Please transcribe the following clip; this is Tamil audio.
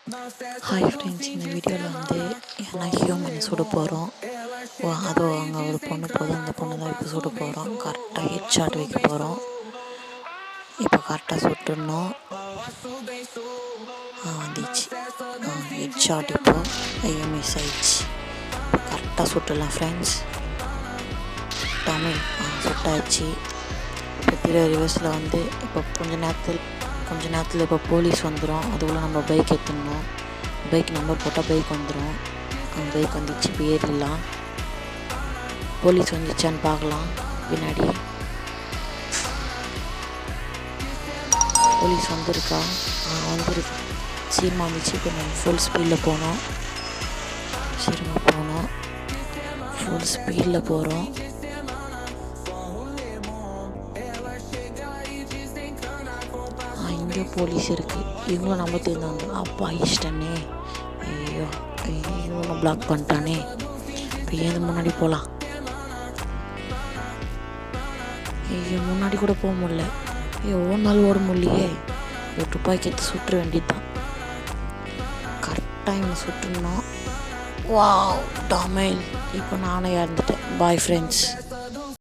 ஹாய் ஃப்ரெண்ட்ஸ், இந்த வீடியோவில் வந்து ஏன்னா ஹியூமனை சுட போகிறோம். அதுவும் அங்கே ஒரு பொண்ணு போதும், அந்த பொண்ணு தான் இப்போ சுட போகிறோம். கரெக்டாக ஹெட் ஷாட் வைக்க போகிறோம். இப்போ கரெக்டாக சுட்டுடணும். வந்துச்சு ஹெட் ஷாட். இப்போது ஐயோ மிஸ் ஆயிடுச்சு. இப்போ கரெக்டாக சுட்டுடலாம் ஃப்ரெண்ட்ஸ். தமிழ் சுட்டாச்சு. இப்போ ரிவர்ஸில் வந்து இப்போ கொஞ்ச நேரத்தில் இப்போ போலீஸ் வந்துடும். அதுக்குள்ளே நம்ம பைக் எடுத்துடணும். பைக் நம்பர் போட்டால் பைக் வந்துடும். அந்த பைக் வந்துச்சு. இப்போ ஏறிடலாம். போலீஸ் வந்துச்சான்னு பார்க்கலாம். பின்னாடி போலீஸ் வந்திருக்கா? வந்துருக்கு. சீமா வந்துச்சு. இப்போ நம்ம ஃபுல் ஸ்பீடில் போனோம். ஃபுல் ஸ்பீடில் போகிறோம். இங்கே போலீஸ் இருக்குது. இவங்களும் நம்ம தெரிஞ்சவங்க. அப்பா இஷ்டன்னே. ஐயோ இவனும் பிளாக் பண்ணிட்டானே. இப்போ ஏன் முன்னாடி போகலாம்? ஐயோ முன்னாடி கூட போக முடியல. ஒரு நாள் ஓட முடியலையே. ஒரு துப்பாக்கி எடுத்து சுட்டுற வேண்டியது தான். கரெக்டாக இவனை சுட்டுனோம். வாவ் தமிழ். இப்போ நானே இறந்துட்டேன். Bye friends.